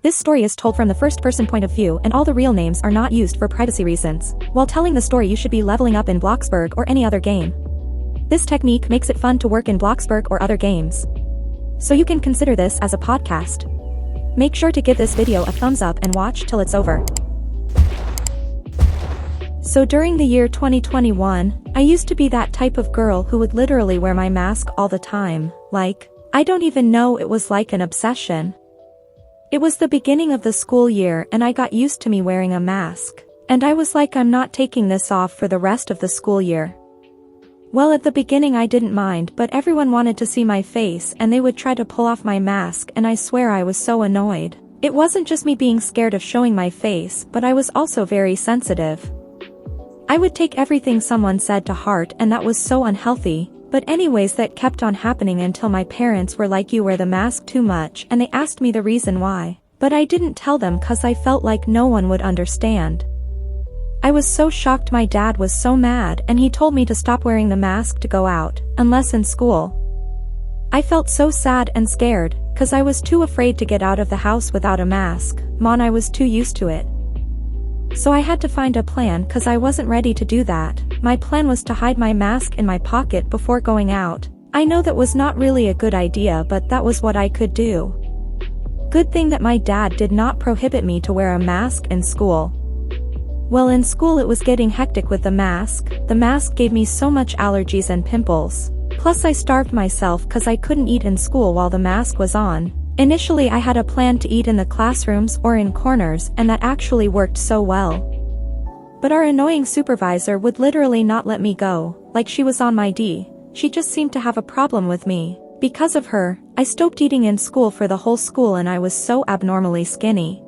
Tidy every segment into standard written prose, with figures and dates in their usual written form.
This story is told from the first-person point of view and all the real names are not used for privacy reasons. While telling the story you should be leveling up in 𝐸𝐸𝐴𝐻 or any other game. This technique makes it fun to work in 𝐸𝐸𝐴𝐻 or other games. So you can consider this as a podcast. Make sure to give this video a thumbs up and watch till it's over. So during the year 2021, I used to be that type of girl who would literally wear my mask all the time, like, I don't even know, it was like an obsession. It was the beginning of the school year and I got used to me wearing a mask, and I was like, I'm not taking this off for the rest of the school year. Well, at the beginning I didn't mind, but everyone wanted to see my face and they would try to pull off my mask, and I swear I was so annoyed. It wasn't just me being scared of showing my face, but I was also very sensitive. I would take everything someone said to heart, and that was so unhealthy. But anyways, that kept on happening until my parents were like, you wear the mask too much, and they asked me the reason why. But I didn't tell them cause I felt like no one would understand. I was so shocked. My dad was so mad and he told me to stop wearing the mask to go out, unless in school. I felt so sad and scared, cause I was too afraid to get out of the house without a mask. I was too used to it. So I had to find a plan cause I wasn't ready to do that. My plan was to hide my mask in my pocket before going out. I know that was not really a good idea, but that was what I could do. Good thing that my dad did not prohibit me to wear a mask in school. Well, in school it was getting hectic with the mask. The mask gave me so much allergies and pimples. Plus I starved myself cause I couldn't eat in school while the mask was on. Initially I had a plan to eat in the classrooms or in corners, and that actually worked so well. But our annoying supervisor would literally not let me go, like she was on my D. She just seemed to have a problem with me. Because of her, I stopped eating in school for the whole school and I was so abnormally skinny.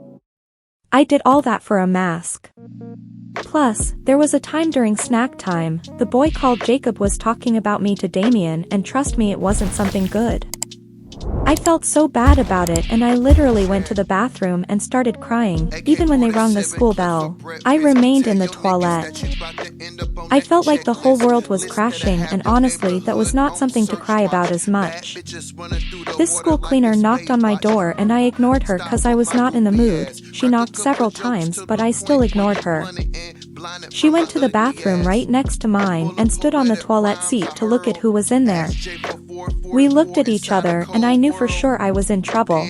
I did all that for a mask. Plus, there was a time during snack time, the boy called Jacob was talking about me to Damien, and trust me, it wasn't something good. I felt so bad about it and I literally went to the bathroom and started crying, even when they rang the school bell. I remained in the toilet. I felt like the whole world was crashing, and honestly that was not something to cry about as much. This school cleaner knocked on my door and I ignored her cause I was not in the mood. She knocked several times but I still ignored her. She went to the bathroom right next to mine and stood on the toilet seat to look at who was in there. We looked at each other and I knew for sure I was in trouble.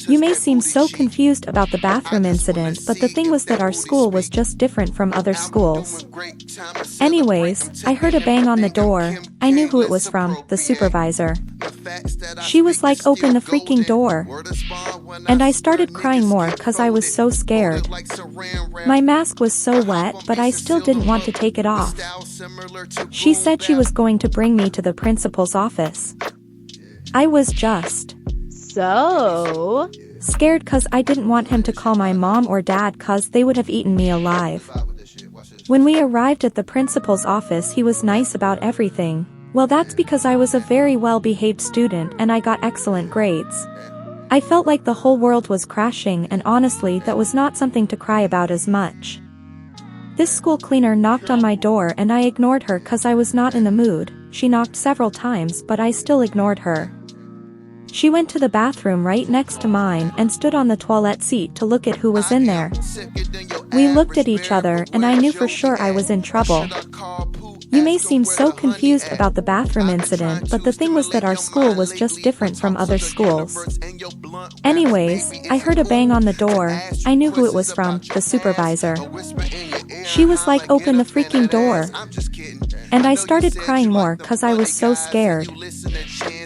You may seem so confused about the bathroom incident, but the thing was that our school was just different from other schools. Anyways, I heard a bang on the door. I knew who it was from, the supervisor. She was like, open the freaking door. And I started crying more cause I was so scared. My mask was so wet, but I still didn't want to take it off. She said she was going to bring me to the principal's office. I was just so scared cause I didn't want him to call my mom or dad cause they would have eaten me alive. When we arrived at the principal's office, he was nice about everything. Well, that's because I was a very well-behaved student and I got excellent grades. I felt like the whole world was crashing, and honestly that was not something to cry about as much. This school cleaner knocked on my door and I ignored her cause I was not in the mood. She knocked several times but I still ignored her. She went to the bathroom right next to mine and stood on the toilet seat to look at who was in there. We looked at each other and I knew for sure I was in trouble. You may seem so confused about the bathroom incident, but the thing was that our school was just different from other schools. Anyways, I heard a bang on the door. I knew who it was from, the supervisor. She was like, open the freaking door. And I started crying more cause I was so scared.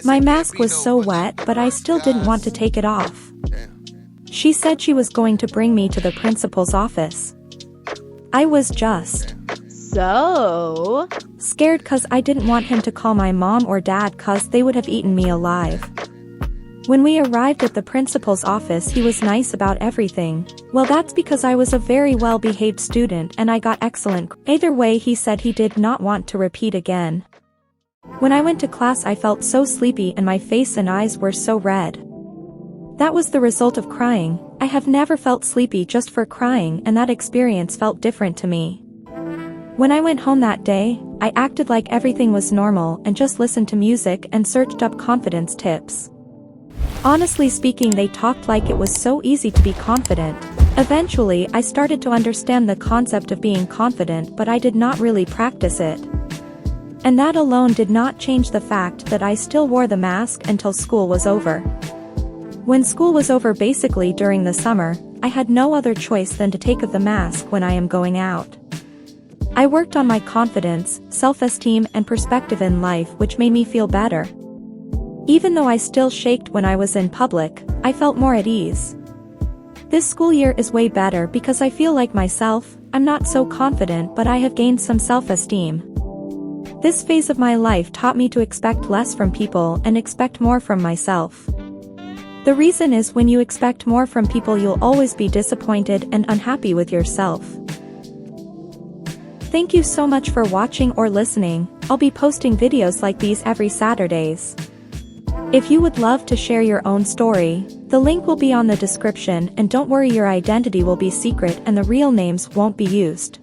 My mask was so wet, but I still didn't want to take it off. She said she was going to bring me to the principal's office. I was just so scared cause I didn't want him to call my mom or dad cause they would have eaten me alive. When we arrived at the principal's office, he was nice about everything. Well, that's because I was a very well-behaved student and I got excellent. Either way, he said he did not want to repeat again. When I went to class I felt so sleepy and my face and eyes were so red. That was the result of crying. I have never felt sleepy just for crying, and that experience felt different to me. When I went home that day, I acted like everything was normal and just listened to music and searched up confidence tips. Honestly speaking, they talked like it was so easy to be confident. Eventually, I started to understand the concept of being confident, but I did not really practice it. And that alone did not change the fact that I still wore the mask until school was over. When school was over, basically during the summer, I had no other choice than to take off the mask when I am going out. I worked on my confidence, self-esteem and perspective in life, which made me feel better. Even though I still shaked when I was in public, I felt more at ease. This school year is way better because I feel like myself. I'm not so confident, but I have gained some self-esteem. This phase of my life taught me to expect less from people and expect more from myself. The reason is, when you expect more from people, you'll always be disappointed and unhappy with yourself. Thank you so much for watching or listening. I'll be posting videos like these every Saturdays. If you would love to share your own story, the link will be on the description, and don't worry, your identity will be secret and the real names won't be used.